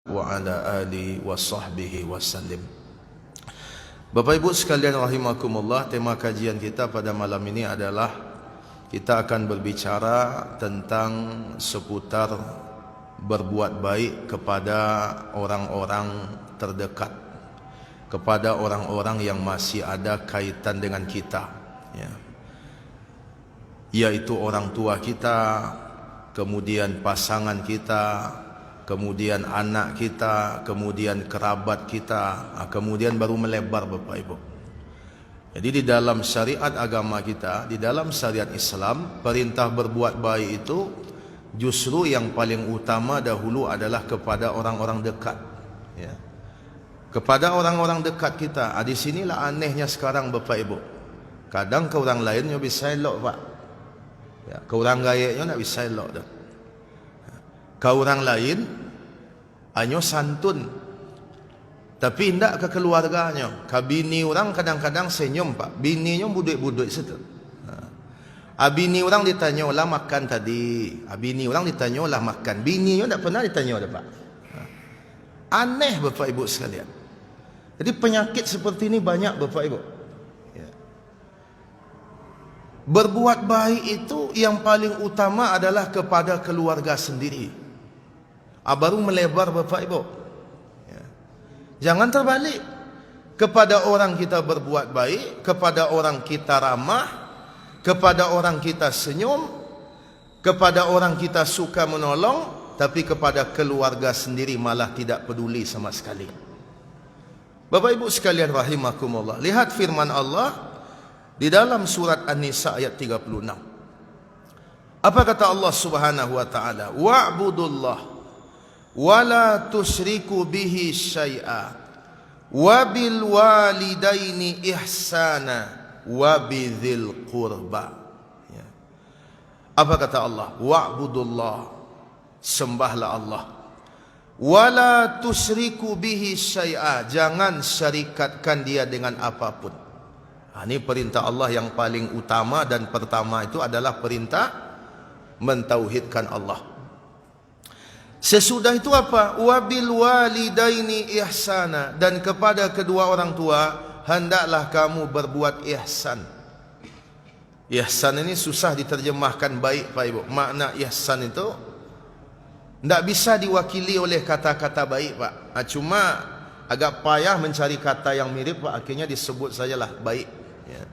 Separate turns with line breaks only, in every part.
wa ala alihi wa sahbihi wasallim. Bapak Ibu sekalian rahimakumullah, tema kajian kita pada malam ini adalah kita akan berbicara tentang seputar berbuat baik kepada orang-orang terdekat, kepada orang-orang yang masih ada kaitan dengan kita, ya, yaitu orang tua kita, kemudian pasangan kita, kemudian anak kita, kemudian kerabat kita, kemudian baru melebar Bapak Ibu. Jadi di dalam syariat agama kita, di dalam syariat Islam, perintah berbuat baik itu justru yang paling utama dahulu adalah kepada orang-orang dekat, ya. Kepada orang-orang dekat kita. Di sinilah anehnya sekarang Bapak Ibu. Kadang ke orang lain nyo bisa elok Pak, ya, ke orang gaya nyo nak bisa elok dah. Ke orang lain hanya santun, tapi tidak ke keluarganya. Ke bini orang kadang-kadang senyum Pak, bininya buduk-buduk situ. Bini orang ditanya lah makan tadi, bini orang ditanya lah makan, bininya tidak pernah ditanya dah Pak. Aneh Bapak Ibu sekalian. Jadi penyakit seperti ini banyak Bapak Ibu, ya. Berbuat baik itu yang paling utama adalah kepada keluarga sendiri, baru melebar Bapak Ibu, ya. Jangan terbalik. Kepada orang kita berbuat baik, kepada orang kita ramah, kepada orang kita senyum, kepada orang kita suka menolong, tapi kepada keluarga sendiri malah tidak peduli sama sekali. Bapak Ibu sekalian rahimakumullah, lihat firman Allah di dalam surat An-Nisa ayat 36. Apa kata Allah Subhanahu wa taala? Wa'budullah wala tusyriku bihi syai'a wabil walidaini ihsana wabidhil qurba, ya. Apa kata Allah? Wa'budullah, sembahlah Allah, wala tusyriku bihi syai'a, jangan syarikatkan dia dengan apapun. Ini perintah Allah yang paling utama, dan pertama itu adalah perintah mentauhidkan Allah. Sesudah itu apa? Wabil walidaini ihsana, dan kepada kedua orang tua hendaklah kamu berbuat ihsan. Ihsan ini susah diterjemahkan baik Pak Ibu. Makna ihsan itu tidak bisa diwakili oleh kata-kata baik Pak. Cuma agak payah mencari kata yang mirip Pak, akhirnya disebut sajalah baik, ya.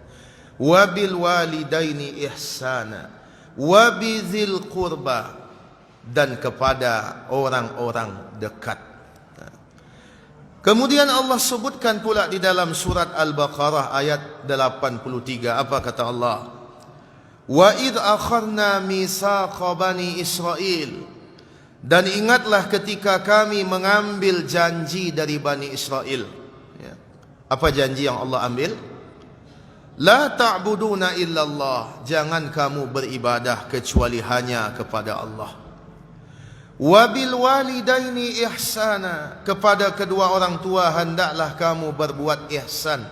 Wabil walidaini ihsana wabidhil qurba, dan kepada orang-orang dekat. Kemudian Allah sebutkan pula di dalam surat Al-Baqarah ayat 83. Apa kata Allah? Wa idh akharna mitsaqa bani Israil, dan ingatlah ketika kami mengambil janji dari Bani Israel, ya. Apa janji yang Allah ambil? La ta'buduna illallah, jangan kamu beribadah kecuali hanya kepada Allah. Wabil walidaini ihsana, kepada kedua orang tua hendaklah kamu berbuat ihsan.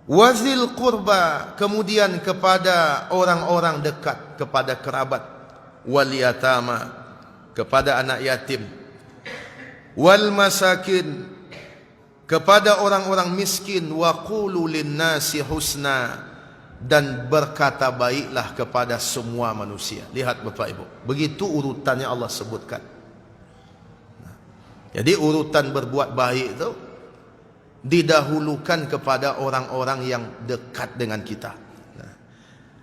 Wazil qurba, kemudian kepada orang-orang dekat, kepada kerabat. Wal yatama, kepada anak yatim. Wal masakin, kepada orang-orang miskin. Wa qulu linnasi husna, dan berkata baiklah kepada semua manusia. Lihat Bapak Ibu, begitu urutannya Allah sebutkan. Jadi urutan berbuat baik itu didahulukan kepada orang-orang yang dekat dengan kita.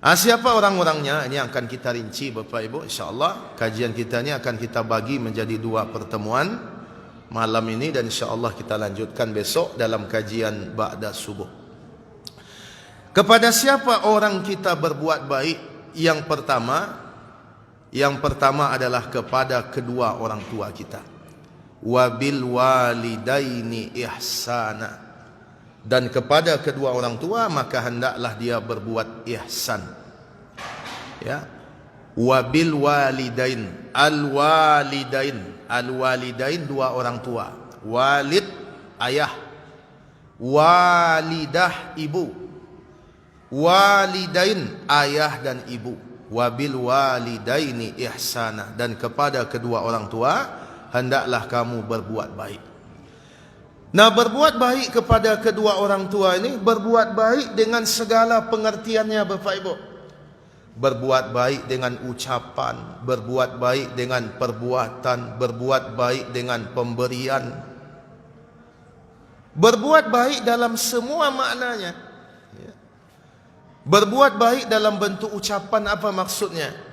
Siapa orang-orangnya? Ini akan kita rinci Bapak Ibu, insyaAllah. Kajian kita ini akan kita bagi menjadi 2 pertemuan, malam ini dan insyaAllah kita lanjutkan besok dalam kajian ba'da subuh. Kepada siapa orang kita berbuat baik? Yang pertama adalah kepada kedua orang tua kita. Wabil walidaini ihsana, dan kepada kedua orang tua maka hendaklah dia berbuat ihsan, ya. Wabil walidain, al walidain dua orang tua. Walid ayah, walidah ibu. Walidain ayah dan ibu. Wabil walidaini ihsana, dan kepada kedua orang tua hendaklah kamu berbuat baik. Nah, berbuat baik kepada kedua orang tua ini, berbuat baik dengan segala pengertiannya, Bapak Ibu. Berbuat baik dengan ucapan, berbuat baik dengan perbuatan, berbuat baik dengan pemberian, berbuat baik dalam semua maknanya. Berbuat baik dalam bentuk ucapan, apa maksudnya?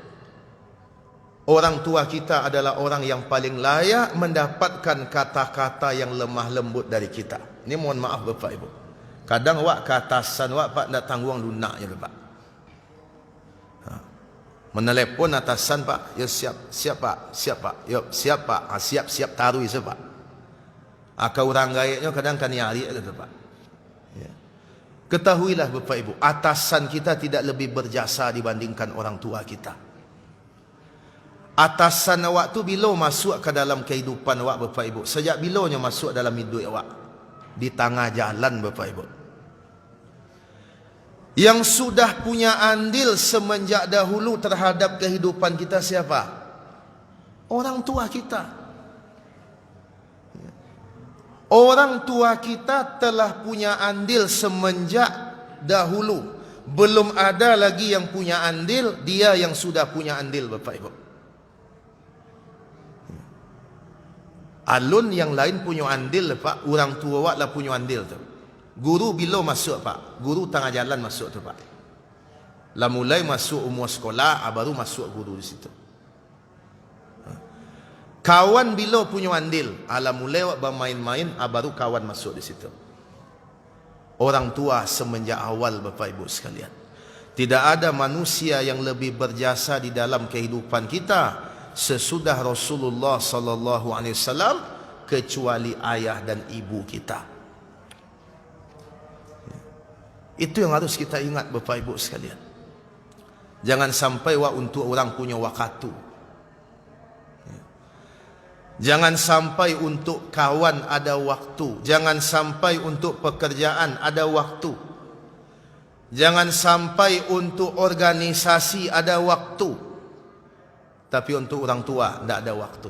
Orang tua kita adalah orang yang paling layak mendapatkan kata-kata yang lemah lembut dari kita. Ini mohon maaf Bapak Ibu, kadang wak ke atasan wak pak nak tanggung lunak je Pak. Menelepon atasan Pak, ya siap Pak, siap Pak, ya siap Pak, siap tarui se Pak. Kau orang gaiknya kadang kan nyari kata Pak. Ya. Ketahuilah Bapak Ibu, atasan kita tidak lebih berjasa dibandingkan orang tua kita. Atasan awak tu bila masuk ke dalam kehidupan awak Bapak Ibu? Sejak bilanya masuk dalam hidup awak? Di tengah jalan Bapak Ibu. Yang sudah punya andil semenjak dahulu terhadap kehidupan kita siapa? Orang tua kita. Orang tua kita telah punya andil semenjak dahulu. Belum ada lagi yang punya andil, dia yang sudah punya andil Bapak Ibu. Alun yang lain punya andil Pak, orang tua awak lah punya andil tu. Guru bila masuk Pak, guru tengah jalan masuk tu Pak. Lah mulai masuk umur sekolah, baru masuk guru di situ. Kawan bila punya andil, ala mulai awak bermain-main, baru kawan masuk di situ. Orang tua semenjak awal Bapak Ibu sekalian. Tidak ada manusia yang lebih berjasa di dalam kehidupan kita sesudah Rasulullah sallallahu alaihi wasallam kecuali ayah dan ibu kita. Itu yang harus kita ingat Bapak Ibu sekalian. Jangan sampai untuk orang punya waktu. Jangan sampai untuk kawan ada waktu. Jangan sampai untuk pekerjaan ada waktu. Jangan sampai untuk organisasi ada waktu. Tapi untuk orang tua tidak ada waktu.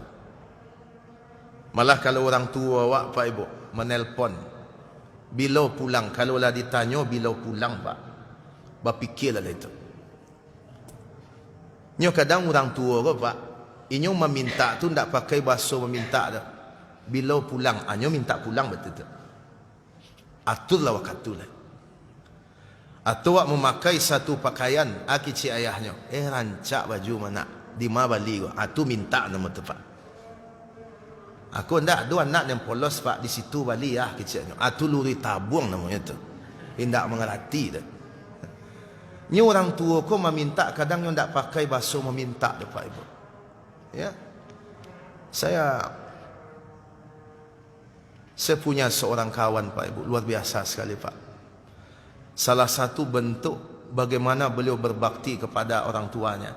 Malah kalau orang tua awak Pak Ibu menelpon, bila pulang, kalau lah ditanya bila pulang Pak, berfikirlah itu. Nyo kadang orang tua ke Pak, inyo meminta tu tidak pakai bahasa meminta dah. Bila pulang, anyo minta pulang betul tu. Aturlah waktu lah. Atau awak memakai satu pakaian, kecik ayahnya, rancak baju mana? Di mana bali ko? Tu minta nama tu Pak. Aku ndak ada anak yang polos Pak di situ bali keciknya. Tu luri tabung namanya tu. Tidak mengerti dah. Ni orang tua ko meminta kadang yang ndak pakai bahasa meminta dah Pak Ibu. Ya. Saya punya seorang kawan Pak Ibu, luar biasa sekali Pak. Salah satu bentuk bagaimana beliau berbakti kepada orang tuanya.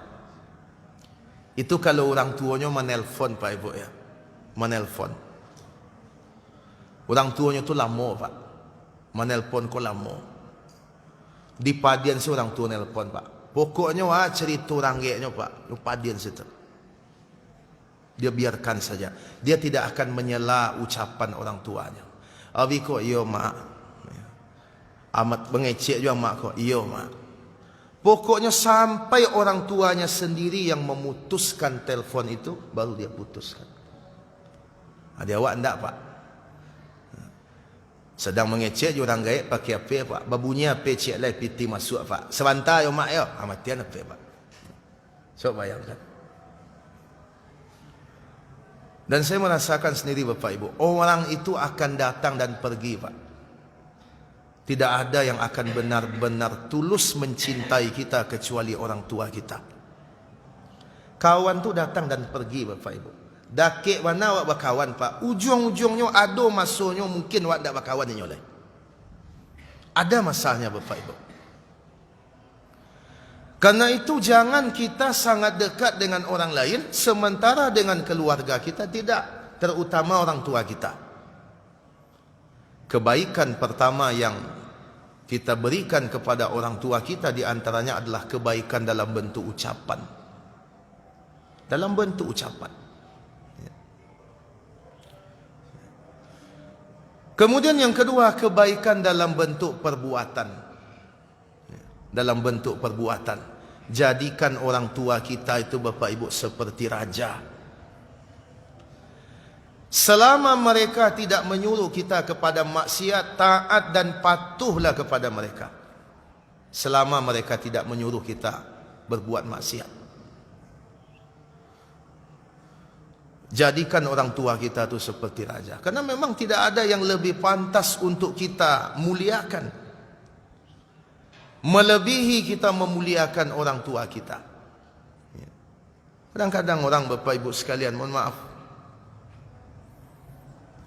Itu kalau orang tuanya menelpon Pak Ibu ya. Menelpon. Orang tuanya tu lama Pak. Menelpon ko lama. Di padian si orang tua nelpon Pak. Pokoknya cerita orang geknya Pak. Di padian situ. Dia biarkan saja. Dia tidak akan menyela ucapan orang tuanya. Abi ko, iyo mak. Amat mengecek juga mak ko, iyo mak. Pokoknya sampai orang tuanya sendiri yang memutuskan telefon itu, baru dia putuskan. Ada awak enggak Pak? Sedang mengecek je orang gaib pakai apa Pak? Babunyi apa cek lai piti masuk Pak. Sebentar yo mak yo, matian apa Pak? So bayangkan. Dan saya merasakan sendiri Bapak Ibu, orang itu akan datang dan pergi Pak. Tidak ada yang akan benar-benar tulus mencintai kita kecuali orang tua kita. Kawan tu datang dan pergi Bapak Ibu. Dakik mana awak berkawan Pak, ujung-ujungnya ada masanya mungkin awak tak berkawan dengan oleh. Ada masanya Bapak Ibu. Karena itu jangan kita sangat dekat dengan orang lain sementara dengan keluarga kita tidak, terutama orang tua kita. Kebaikan pertama yang kita berikan kepada orang tua kita di antaranya adalah kebaikan dalam bentuk ucapan. Dalam bentuk ucapan. Kemudian yang kedua, kebaikan dalam bentuk perbuatan. Dalam bentuk perbuatan. Jadikan orang tua kita itu Bapak Ibu seperti raja. Selama mereka tidak menyuruh kita kepada maksiat, taat dan patuhlah kepada mereka. Selama mereka tidak menyuruh kita berbuat maksiat. Jadikan orang tua kita itu seperti raja. Karena memang tidak ada yang lebih pantas untuk kita muliakan, melebihi kita memuliakan orang tua kita. Kadang-kadang orang Bapak Ibu sekalian, mohon maaf,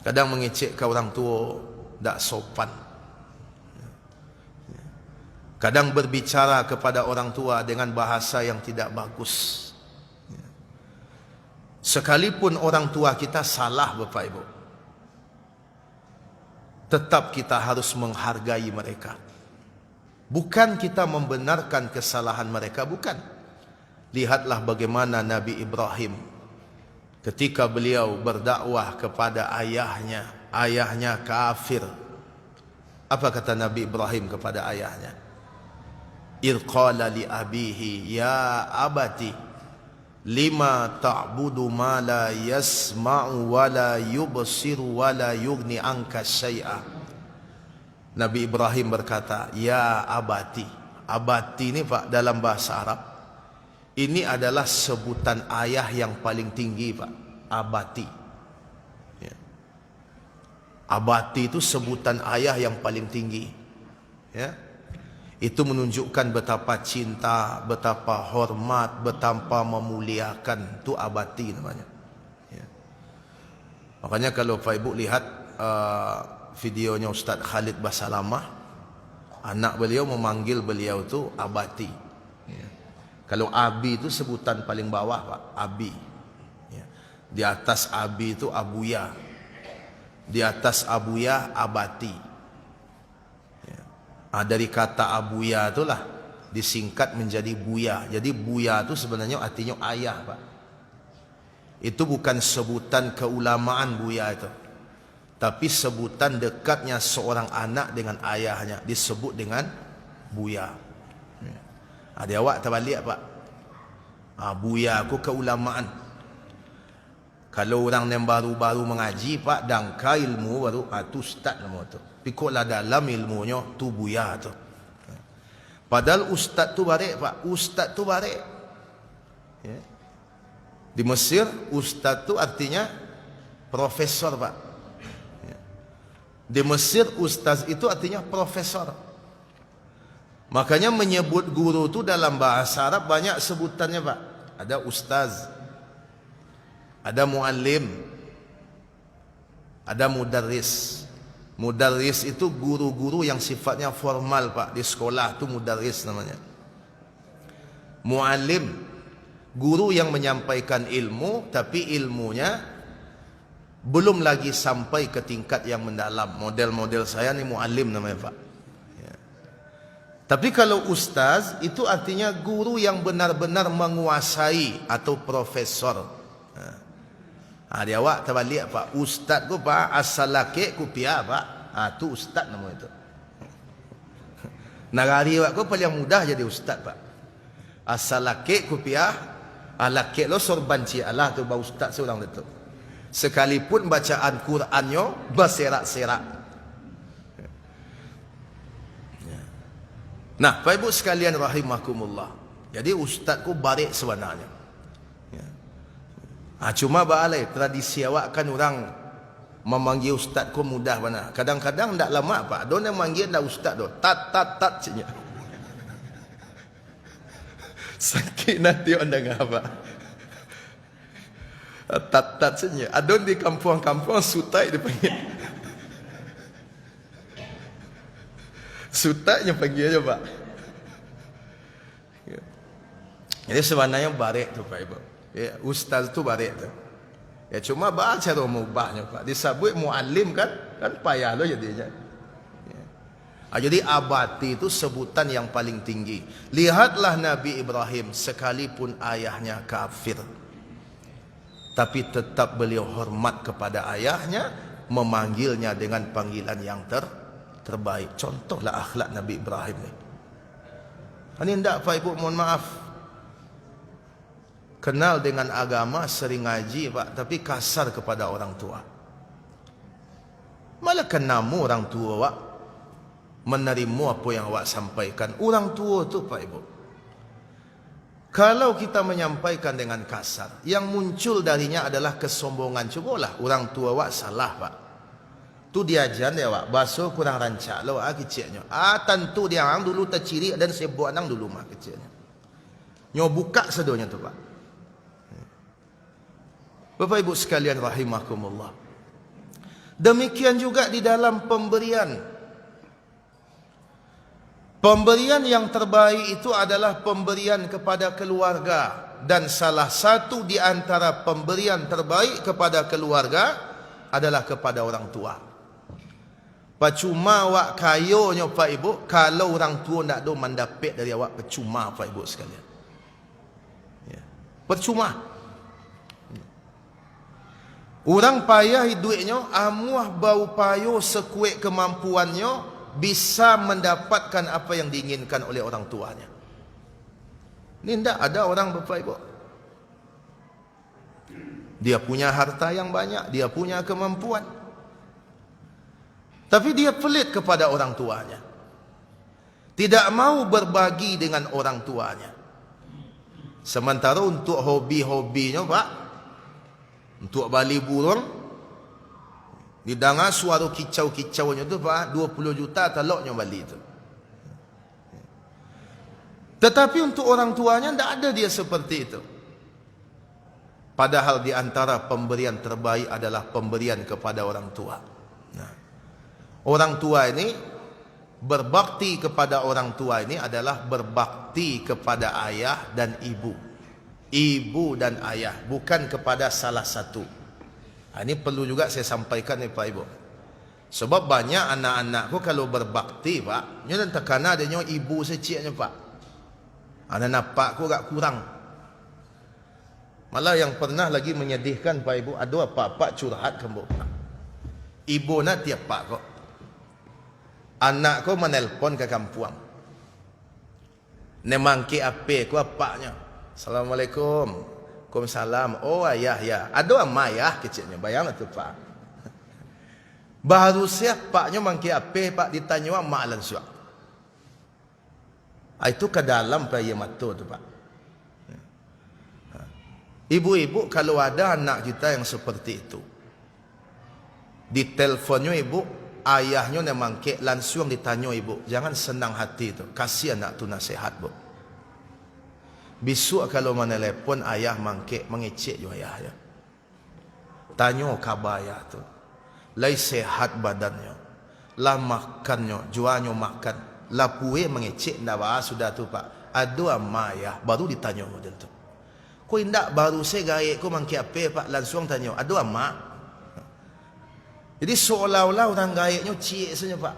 kadang mengecek ke orang tua, tak sopan. Kadang berbicara kepada orang tua dengan bahasa yang tidak bagus. Sekalipun orang tua kita salah Bapak Ibu, tetap kita harus menghargai mereka. Bukan kita membenarkan kesalahan mereka, bukan. Lihatlah bagaimana Nabi Ibrahim ketika beliau berdakwah kepada ayahnya. Ayahnya kafir. Apa kata Nabi Ibrahim kepada ayahnya? Idh qala li abihi ya abati lima ta'budu ma la yasma'u wa la yubsiru wa la yughni anka syai'a. Nabi Ibrahim berkata, ya abati. Abati ini Pak dalam bahasa Arab, ini adalah sebutan ayah yang paling tinggi Pak. Abati ya. Abati itu sebutan ayah yang paling tinggi ya. Itu menunjukkan betapa cinta, betapa hormat, betapa memuliakan. Itu abati namanya ya. Makanya kalau Pak Ibu lihat videonya Ustaz Khalid Basalamah, anak beliau memanggil beliau itu abati ya. Kalau abi itu sebutan paling bawah Pak, abi ya. Di atas abi itu abuya, di atas abuya abati. Dari kata abuya itulah disingkat menjadi buya. Jadi buya itu sebenarnya artinya ayah Pak. Itu bukan sebutan keulamaan buya itu, tapi sebutan dekatnya seorang anak dengan ayahnya, disebut dengan buya. Ada awak terbalik Pak. Buya aku keulamaan. Kalau orang yang baru-baru mengaji Pak, dangka ilmu baru, tu ustaz nama tu. Pikuklah dalam ilmunya, tu buya tu. Padahal ustaz tu barik Pak, ustaz tu barik ya. Di Mesir ustaz tu artinya profesor Pak ya. Di Mesir ustaz itu artinya profesor. Makanya menyebut guru tu dalam bahasa Arab banyak sebutannya Pak. Ada ustaz, ada muallim, ada mudarris. Mudarris itu guru-guru yang sifatnya formal Pak. Di sekolah itu mudarris namanya. Muallim, guru yang menyampaikan ilmu, tapi ilmunya belum lagi sampai ke tingkat yang mendalam. Model-model saya ni muallim namanya Pak ya. Tapi kalau ustaz, itu artinya guru yang benar-benar menguasai atau profesor. Dia awak terbalik Pak. Ustaz ku Pak, asal laki ku pia Pak. Tu ustaz nama itu. Nagari awak ku paling mudah jadi ustaz Pak. Asal laki ku pia, laki lo sorban ci Allah tu ba ustaz seorang itu. Sekalipun bacaan Qurannya berserak-serak. Nah, Bapak Ibu sekalian rahimakumullah. Jadi ustaz ku barik sebenarnya. Cuma balai tradisi awak kan orang memanggil ustaz ku mudah mana. Kadang-kadang tak lama Pak. Don yang manggil dah ustaz doh. Tat saja. Sakit nanti anda ngapa? Tat saja. Adon di kampung-kampung sutai dipanggil. Sutainya panggil aja Pak. Jadi sebenarnya barik tu Pak Ibu. Ya, ustaz tu barik tu. Ya cuma baca cara mubahnya Pak. Disebut muallim kan payah lo jadinya. Ya. Jadi abati itu sebutan yang paling tinggi. Lihatlah Nabi Ibrahim sekalipun ayahnya kafir, tapi tetap beliau hormat kepada ayahnya, memanggilnya dengan panggilan yang terbaik. Contohlah akhlak Nabi Ibrahim ni. Ini tidak Pak Ibu, mohon maaf, kenal dengan agama, sering ngaji Pak, tapi kasar kepada orang tua. Malah kenamu orang tua Pak, menerima apa yang awak sampaikan. Orang tua tu Pak Ibu, kalau kita menyampaikan dengan kasar, yang muncul darinya adalah kesombongan. Cubalah orang tua awak salah Pak, tu diajar dia awak bahasa kurang rancak lah awak kecilnya. Tentu dia orang dulu terciri dan sebut nang dulu mah kecilnya. Nyo buka sedonya tu Pak. Bapak Ibu sekalian rahimakumullah. Demikian juga di dalam pemberian. Pemberian yang terbaik itu adalah pemberian kepada keluarga. Dan salah satu di antara pemberian terbaik kepada keluarga adalah kepada orang tua. Percuma awak kayonya Pak Ibu, kalau orang tua tak ada mendapat dari awak, percuma Pak Ibu sekalian. Ya. Percuma. Orang payah duitnya, amuah bau payo sekuat kemampuannya, bisa mendapatkan apa yang diinginkan oleh orang tuanya. Ini tidak ada orang Bapak Ibu. Dia punya harta yang banyak, dia punya kemampuan, tapi dia pelit kepada orang tuanya. Tidak mau berbagi dengan orang tuanya. Sementara untuk hobi-hobinya Pak, untuk bali burung, didengar suara kicau-kicaunya tu Pak, 20 juta teloknya bali itu. Tetapi untuk orang tuanya tidak ada dia seperti itu. Padahal di antara pemberian terbaik adalah pemberian kepada orang tua. Nah, orang tua ini, berbakti kepada orang tua ini adalah berbakti kepada ayah dan ibu. Ibu dan ayah, bukan kepada salah satu. Ini perlu juga saya sampaikan nih Pak Ibu. Sebab banyak anak-anakku kalau berbakti Pak, dia dan tekana adanya ibu seciknya Pak. Anak napakku agak kurang. Malah yang pernah lagi menyedihkan Pak Ibu, ada apa-apa curhat kamu Pak. Ibu nak tiap Pak kok. Anakku menelpon ke kampung. Nemangki ape ku apaknya. Assalamualaikum. Waalaikumsalam. Oh ayah ya. Ada ayah kecilnya. Bayang tu Pak. Baru siap Paknya mangki ape Pak ditanya mak langsung. Itu ke dalam Pak mata tu Pak. Ibu-ibu kalau ada anak kita yang seperti itu, di teleponnya ibu, ayahnya memang ke langsung ditanya ibu, jangan senang hati itu, kasih anak tu nasihat Bu. Besok kalau menelepon ayah mangke mengecek jo ayah ya. Tanya khabar ayah tu. Lai sehat badannya. Lah makannya, jualnya makan. Lah puwe mengecek ndak bahas sudah tu Pak. Ada ayah baru ditanya model tu. Ko indak baru saya gaek ko mangke ape Pak langsung tanya. Ada mak. Jadi seolah-olah orang gaeknya cik saja Pak.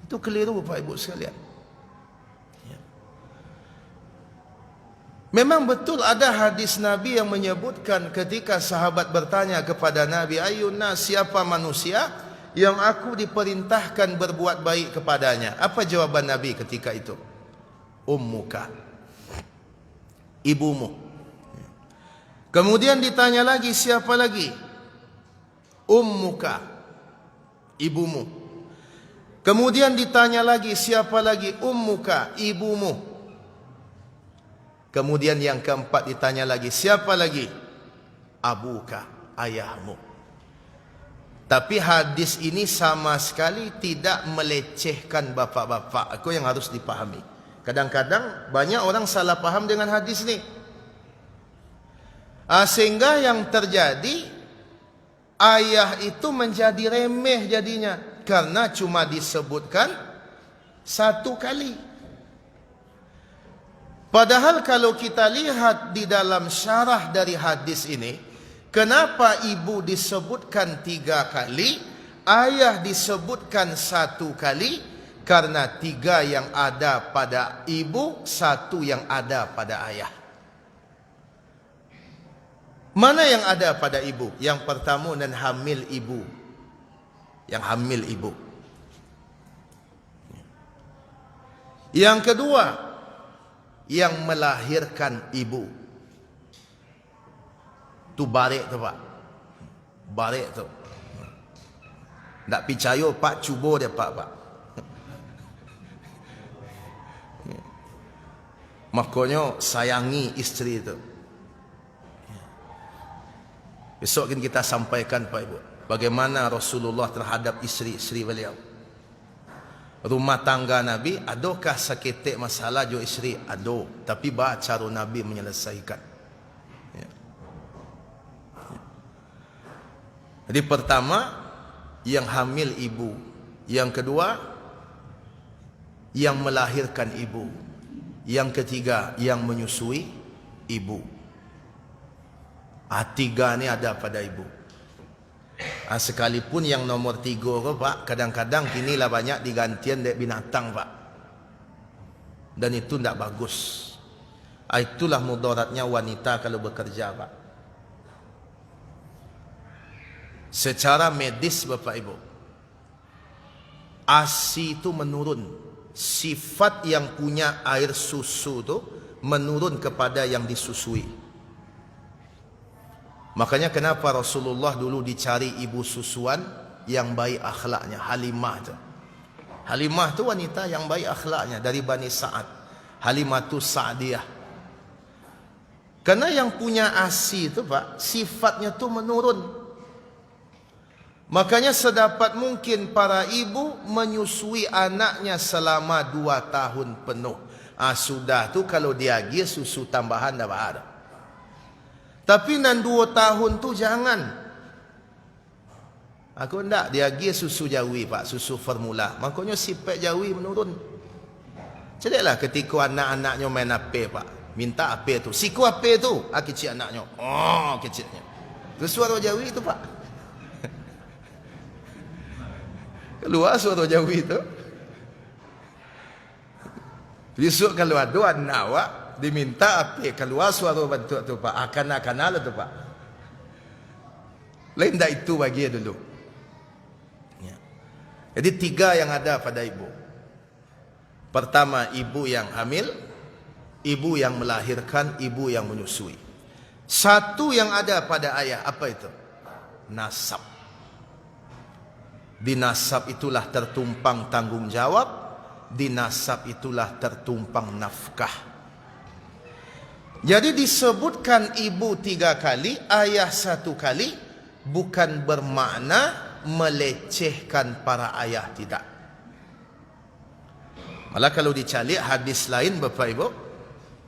Itu keliru Pak Ibu sekalian. Memang betul ada hadis Nabi yang menyebutkan ketika sahabat bertanya kepada Nabi, Ayuna, siapa manusia yang aku diperintahkan berbuat baik kepadanya? Apa jawaban Nabi ketika itu? Ummuka, ibumu. Kemudian ditanya lagi, siapa lagi? Ummuka, ibumu. Kemudian ditanya lagi, siapa lagi? Ummuka, ibumu. Kemudian yang keempat ditanya lagi, siapa lagi? Abuka, ayahmu. Tapi hadis ini sama sekali tidak melecehkan bapak-bapak. Itu yang harus dipahami. Kadang-kadang banyak orang salah paham dengan hadis ini. Sehingga yang terjadi, ayah itu menjadi remeh jadinya. Karena cuma disebutkan satu kali. Padahal kalau kita lihat di dalam syarah dari hadis ini, kenapa ibu disebutkan 3 kali, ayah disebutkan 1 kali? Karena 3 yang ada pada ibu, 1 yang ada pada ayah. Mana yang ada pada ibu? Yang pertama, dan hamil ibu. Yang hamil ibu. Yang kedua, yang melahirkan ibu. Tu barik tu pak. Barik tu. Tak percaya pak, cuba dia pak. Makanya sayangi isteri tu. Besok kita sampaikan Pak Ibu, bagaimana Rasulullah terhadap isteri-isteri beliau. Rumah tangga Nabi, adakah seketik masalah jo isteri? Ada, tapi bah cara Nabi menyelesaikan. Ya. Jadi pertama, yang hamil ibu. Yang kedua, yang melahirkan ibu. Yang ketiga, yang menyusui ibu. Tiga ni ada pada ibu. Sekalipun yang nomor 3 ke pak, kadang-kadang kinilah banyak digantian dari binatang pak. Dan itu tidak bagus. Itulah mudaratnya wanita kalau bekerja pak. Secara medis bapak ibu, ASI itu menurun. Sifat yang punya air susu itu menurun kepada yang disusui. Makanya kenapa Rasulullah dulu dicari ibu susuan yang baik akhlaknya, Halimah tu. Halimah tu wanita yang baik akhlaknya dari Bani Sa'ad. Halimah tu Sa'diyah. Karena yang punya ASI tu pak, sifatnya tu menurun. Makanya sedapat mungkin para ibu menyusui anaknya selama 2 tahun penuh. Sudah tu kalau diagi susu tambahan dah ada. Tapi nan 2 tahun tu jangan. Aku ndak diagi susu jawi pak, susu formula. Makanya sifat jawi menurun. Cedeklah ketika anak-anaknya main ape pak, minta ape tu, siku ape tu, kecil anaknya. Oh kecilnya. Tu suara jawi tu pak. Keluar suara jawi tu. Besok kalau ada anak awak diminta apa keluar suara bentuk tu pak, akan lah tu pak. Lain tak itu bagi dulu ya. Jadi 3 yang ada pada ibu. Pertama, ibu yang hamil, ibu yang melahirkan, ibu yang menyusui. 1 yang ada pada ayah, apa itu? Nasab. Di nasab itulah tertumpang tanggung jawab, di nasab itulah tertumpang nafkah. Jadi disebutkan ibu 3 kali, ayah 1 kali, bukan bermakna melecehkan para ayah, tidak. Malah kalau dicari hadis lain Bapak Ibu,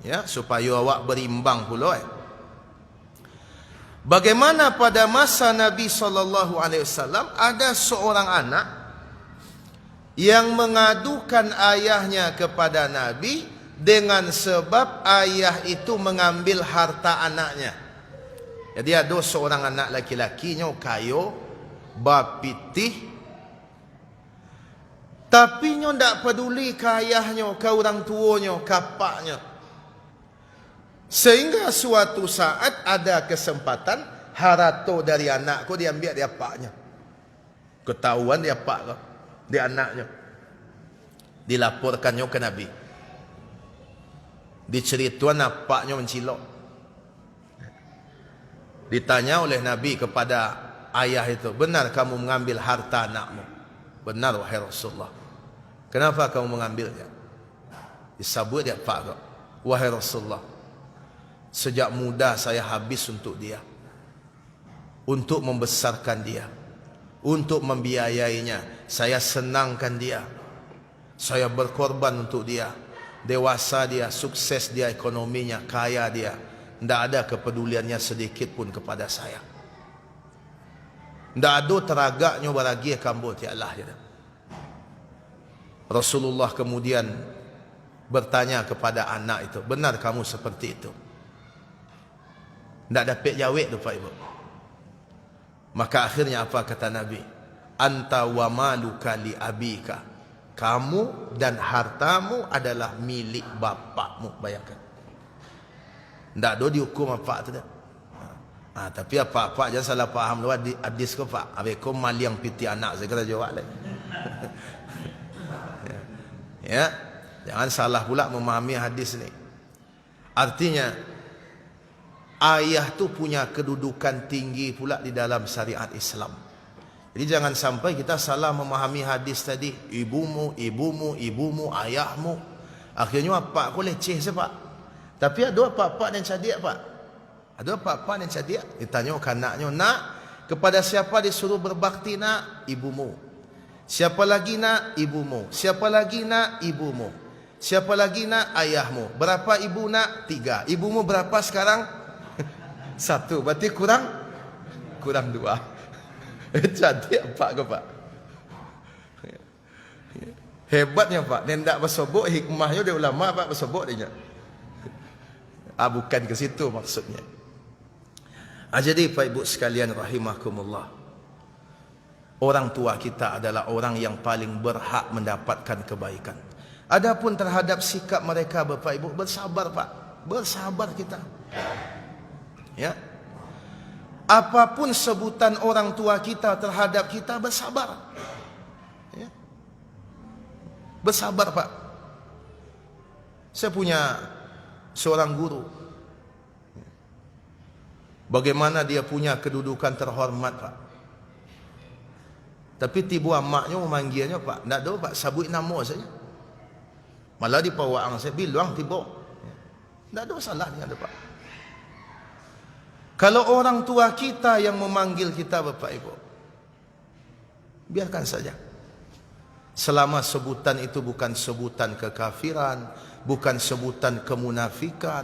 ya, supaya awak berimbang pula. Bagaimana pada masa Nabi SAW ada seorang anak yang mengadukan ayahnya kepada Nabi dengan sebab ayah itu mengambil harta anaknya. Jadi ada seorang anak laki-lakinya kaya, bapitih, tapi nya tak peduli ke ayahnya, ke orang tuanya, ke paknya. Sehingga suatu saat ada kesempatan harta dari anakku diambil dia paknya. Ketahuan dia pak ke, dia anaknya. Dilaporkannya ke Nabi. Dicerituan napaknya mencilok. Ditanya oleh Nabi kepada ayah itu, benar kamu mengambil harta anakmu? Benar wahai Rasulullah. Kenapa kamu mengambilnya? Disabut dia pak, wahai Rasulullah, sejak muda saya habis untuk dia, untuk membesarkan dia, untuk membiayainya. Saya senangkan dia, saya berkorban untuk dia. Dewasa dia, sukses dia, ekonominya, kaya dia, tidak ada kepeduliannya sedikit pun kepada saya. Tidak ada teragaknya baragi kambuh ya Allah. Rasulullah kemudian bertanya kepada anak itu, benar kamu seperti itu? Tidak dapat jawab tu Pak Ibu. Maka akhirnya apa kata Nabi? Anta wa maluka li abika. Kamu dan hartamu adalah milik bapakmu. Bayangkan. Tak ada dihukum apa tu dah. Tapi apa-apa jangan salah faham lu hadis ko Pak. Habis ko maliang piti anak saya kata jawab lagi. Ya, jangan salah pula memahami hadis ni. Artinya ayah tu punya kedudukan tinggi pula di dalam syariat Islam. Jadi jangan sampai kita salah memahami hadis tadi. Ibumu, ayahmu. Akhirnya apa aku leceh se Pak. Tapi ada apa-apa yang cadik Pak. Ada apa-apa yang cadik. Ditanya ke anaknya, nak, kepada siapa disuruh berbakti nak? Ibumu. Siapa lagi nak? Ibumu. Siapa lagi nak? Ibumu. Siapa lagi nak? Ayahmu. Berapa ibu nak? 3. Ibumu berapa sekarang? 1. Berarti kurang 2. Cadik Pak ke Pak? Hebatnya Pak. Dia tak bersobok, hikmahnya dia ulama Pak bersobok dia. Bukan ke situ maksudnya. Jadi Pak Ibu sekalian rahimakumullah, orang tua kita adalah orang yang paling berhak mendapatkan kebaikan. Adapun terhadap sikap mereka Bapak Ibu, bersabar Pak. Bersabar kita. Ya. Apapun sebutan orang tua kita terhadap kita, bersabar. Ya. Bersabar Pak. Saya punya seorang guru. Bagaimana dia punya kedudukan terhormat Pak. Tapi tiba maknya memanggilnya Pak. Tak ada Pak, sabut nama saja. Malah di pawang saya bilang tiba. Tak ada salah dengan dia Pak. Kalau orang tua kita yang memanggil kita Bapak Ibu, biarkan saja. Selama sebutan itu bukan sebutan kekafiran, bukan sebutan kemunafikan,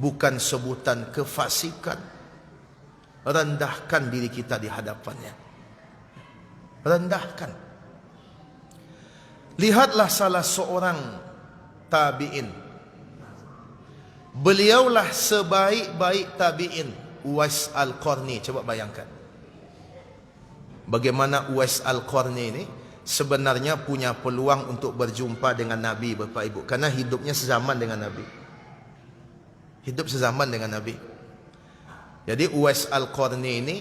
bukan sebutan kefasikan, rendahkan diri kita di hadapannya. Rendahkan. Lihatlah salah seorang tabi'in. Beliaulah sebaik-baik tabi'in, Uwais Al-Qarni. Coba bayangkan. Bagaimana Uwais Al-Qarni ini sebenarnya punya peluang untuk berjumpa dengan Nabi Bapak Ibu. Karena hidupnya sezaman dengan Nabi. Hidup sezaman dengan Nabi. Jadi Uwais Al-Qarni ini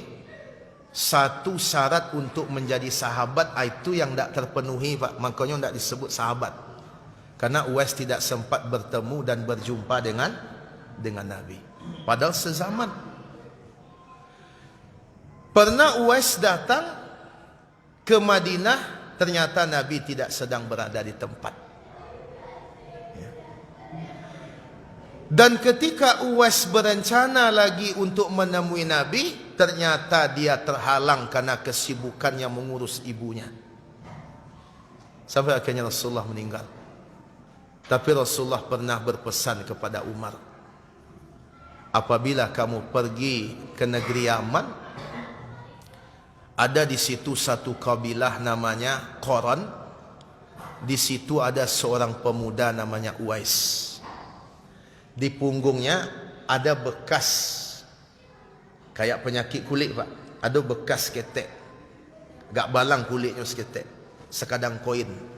satu syarat untuk menjadi sahabat itu yang tak terpenuhi Pak. Makanya tak disebut sahabat. Karena Uwais tidak sempat bertemu dan berjumpa dengan Nabi. Padahal sezaman. Pernah Uwais datang ke Madinah, ternyata Nabi tidak sedang berada di tempat. Dan ketika Uwais berencana lagi untuk menemui Nabi, ternyata dia terhalang karena kesibukannya mengurus ibunya. Sampai akhirnya Rasulullah meninggal. Tapi Rasulullah pernah berpesan kepada Umar, apabila kamu pergi ke negeri Yaman, ada di situ satu kabilah namanya Qaran. Di situ ada seorang pemuda namanya Uwais. Di punggungnya ada bekas kayak penyakit kulit Pak. Ada bekas ketek. Gak balang kulitnya seketek. Sekadang koin.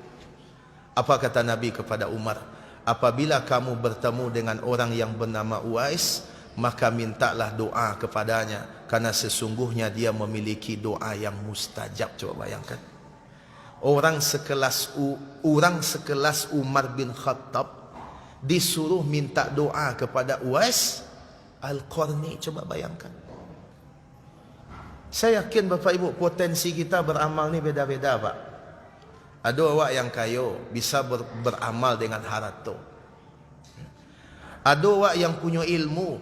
Apa kata Nabi kepada Umar? Apabila kamu bertemu dengan orang yang bernama Uwais, maka mintalah doa kepadanya. Karena sesungguhnya dia memiliki doa yang mustajab. Coba bayangkan. Orang sekelas Umar bin Khattab disuruh minta doa kepada Uwais Al-Qarni. Coba bayangkan. Saya yakin Bapak Ibu, potensi kita beramal ni beda-beda Pak. Ada awak yang kaya bisa beramal dengan harta. Ada awak yang punya ilmu,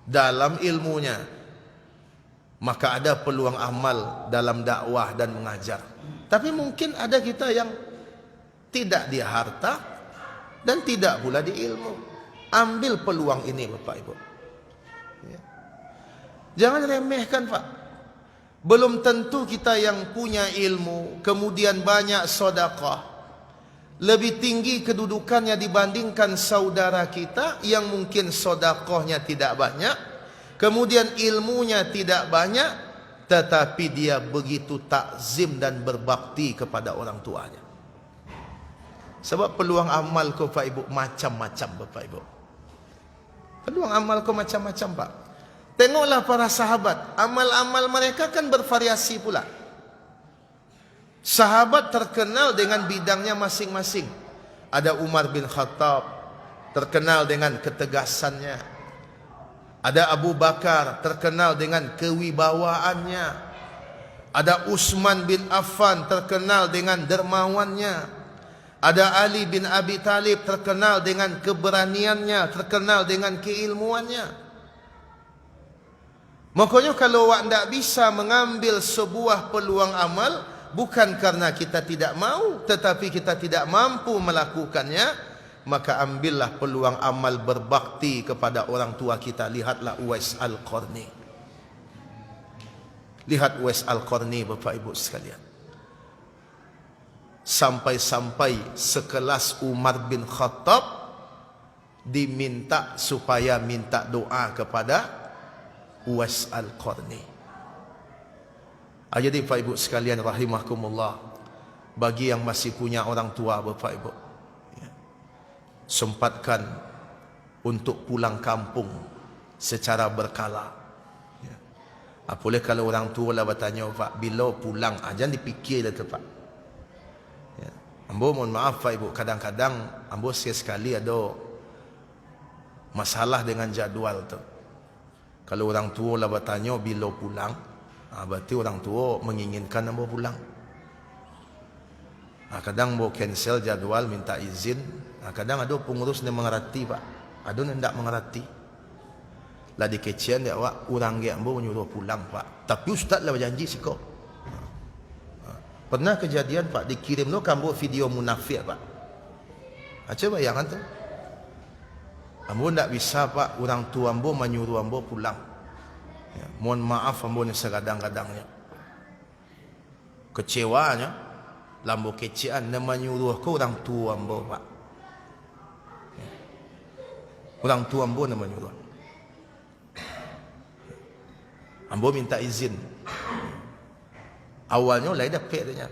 dalam ilmunya maka ada peluang amal dalam dakwah dan mengajar. Tapi mungkin ada kita yang tidak di harta dan tidak pula di ilmu. Ambil peluang ini Bapak Ibu. Ya. Jangan remehkan Pak. Belum tentu kita yang punya ilmu, kemudian banyak sedekah, lebih tinggi kedudukannya dibandingkan saudara kita yang mungkin sedekahnya tidak banyak, kemudian ilmunya tidak banyak, tetapi dia begitu takzim dan berbakti kepada orang tuanya. Sebab peluang amal kau Pak Ibu macam-macam Bapak Ibu. Peluang amal kau macam-macam Pak. Tengoklah para sahabat, amal-amal mereka kan bervariasi pula. Sahabat terkenal dengan bidangnya masing-masing. Ada Umar bin Khattab, terkenal dengan ketegasannya. Ada Abu Bakar, terkenal dengan kewibawaannya. Ada Utsman bin Affan, terkenal dengan dermawannya. Ada Ali bin Abi Thalib, terkenal dengan keberaniannya, terkenal dengan keilmuannya. Makanya kalau awak tidak bisa mengambil sebuah peluang amal, bukan karena kita tidak mau, tetapi kita tidak mampu melakukannya, maka ambillah peluang amal berbakti kepada orang tua kita. Lihatlah Uwais Al-Qarni. Lihat Uwais Al-Qarni, Bapak Ibu sekalian. Sampai-sampai sekelas Umar bin Khattab diminta supaya minta doa kepada Uwais Al-Qarni. Jadi Bapak Ibu sekalian rahimakumullah, bagi yang masih punya orang tua Bapak Ibu, sempatkan untuk pulang kampung secara berkala. Apalagi kalau orang tua lah bertanya, Pak, bila pulang? Jangan dipikir dah tu, Pak. Ambo mohon maaf Pak Ibu, kadang-kadang ambo sekali ada masalah dengan jadual tu. Kalau orang tua lah bertanya bila pulang, berarti orang tua menginginkan ambo pulang. Kadang ambo cancel jadual, minta izin. Kadang ada pengurus yang mengerti, Pak. Ada yang tidak mengerti. Lah dikecian dia, Pak, orang dia ambo menyuruh pulang, Pak. Tapi ustaz lah berjanji siko. Pernah kejadian, Pak, dikirim lo kambo video munafik, Pak. Coba bayangkan tu. Ambo tidak bisa, Pak, orang tua ambo menyuruh ambo pulang. Mohon maaf ambo ni segadang-gadangnya. Kecewanya, lambo kecian dia menyuruh ke orang tua ambo, Pak. Orang tua ambo dia menyuruh. Ambo minta izin. Awalnya lain dapat dia.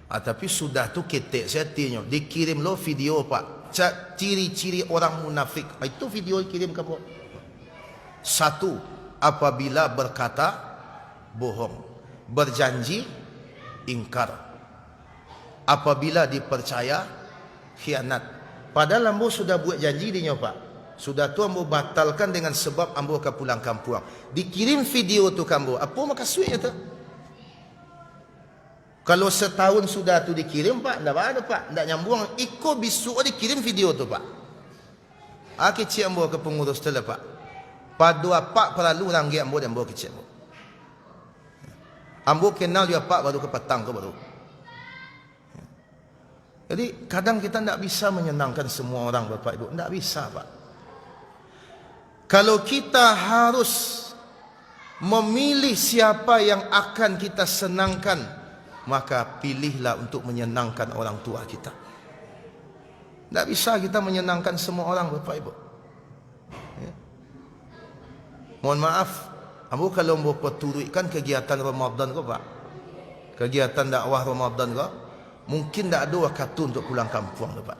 Tapi sudah tu ketek saya tanya, dikirim lo video, Pak. Ciri-ciri orang munafik. Itu video kirim ke Pak. Satu, apabila berkata bohong, berjanji ingkar, apabila dipercaya khianat. Padahal ambo sudah buat janji dia, Pak. Sudah tu ambo batalkan dengan sebab ambo akan pulang kampung. Dikirim video tu ke ambo. Apa maka suitnya tu? Kalau setahun sudah tu dikirim, Pak, tidak ada, Pak, tidak nyambung. Iko bisu dikirim video tu, Pak. Kecil ambo ke pengurus tu lah, Pak. Padu apa perlu orang dia ambo dan ambo kecil ambo. Ambo kenal dia, Pak, baru ke petang ke baru. Jadi kadang kita tidak bisa menyenangkan semua orang, Bapak Ibu. Tidak bisa, Pak. Kalau kita harus memilih siapa yang akan kita senangkan, maka pilihlah untuk menyenangkan orang tua kita. Tidak bisa kita menyenangkan semua orang, Bapak Ibu. Mohon maaf, ambo kalau ambo perturutkan kegiatan Ramadan ke, Pak, kegiatan dakwah Ramadan ke, mungkin tidak ada waktu untuk pulang kampung, Pak.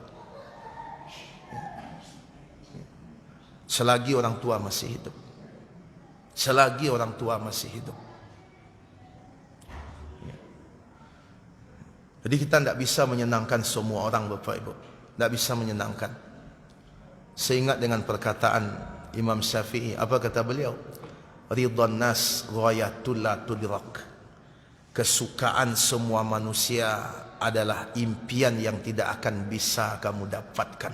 Selagi orang tua masih hidup. Selagi orang tua masih hidup. Jadi kita tidak bisa menyenangkan semua orang, Bapak Ibu. Tidak bisa menyenangkan. Seingat dengan perkataan Imam Syafi'i, apa kata beliau? Ridwan nas ghayatul la tudrak. Kesukaan semua manusia adalah impian yang tidak akan bisa kamu dapatkan.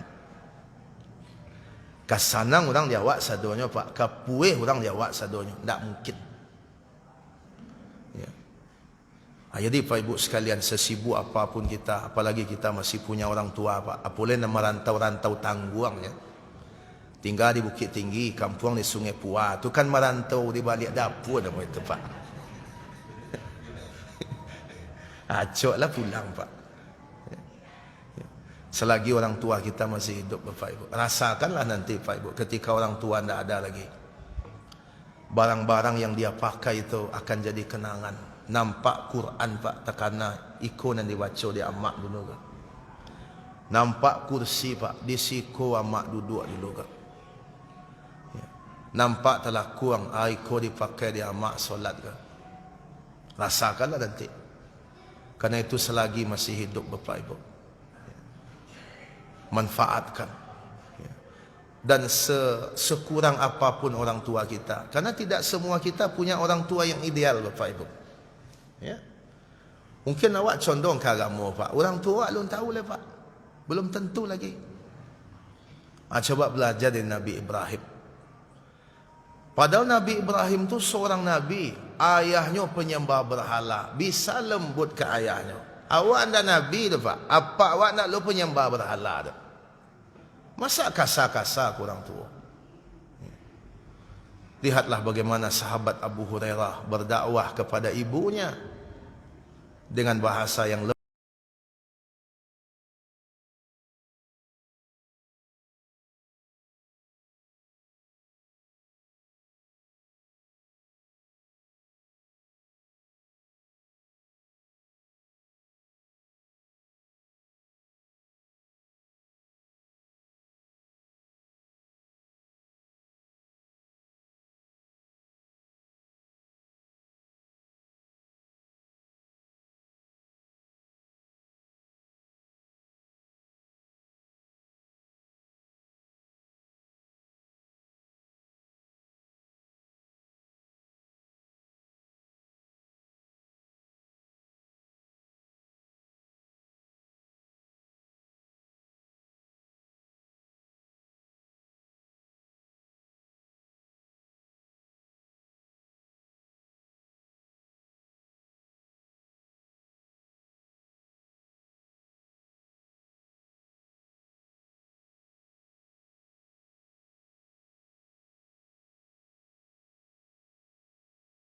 Kasanang orang jawab sadonya, Pak. Kapueh orang jawab sadonya. Tidak mungkin. Jadi Pak Ibu sekalian, sesibuk apapun kita, apalagi kita masih punya orang tua, Pak. Apalagi nama rantau-rantau tangguang, ya. Tinggal di Bukit Tinggi, kampung di Sungai Puah. Itu kan merantau di balik dapur nama itu, Pak. Acoklah pulang, Pak. Selagi orang tua kita masih hidup, Bapak Ibu. Rasakanlah nanti, Pak Ibu, ketika orang tua tidak ada lagi. Barang-barang yang dia pakai itu akan jadi kenangan. Nampak Quran, Pak, takana ikon yang dibaca di amak dulu, kan. Nampak kursi, Pak, di siku amak duduk dulu, kan. Nampak telah kurang air kau dipakai di amak solat ke? Rasakanlah nanti. Karena itu selagi masih hidup Bapak Ibu, manfaatkan. Dan sekurang apapun orang tua kita, karena tidak semua kita punya orang tua yang ideal Bapak Ibu. Ya. Mungkin awak condong ke agama Pak, orang tua belum tahu lah Pak, belum tentu lagi. Coba belajar dari Nabi Ibrahim. Padahal Nabi Ibrahim tu seorang Nabi, ayahnya penyembah berhala, bisa lembut ke ayahnya. Awak anda Nabi tu Pak, apa awak nak lu penyembah berhala tu? Masa kasar-kasar ke orang tua? Lihatlah bagaimana sahabat Abu Hurairah berdakwah kepada ibunya dengan bahasa yang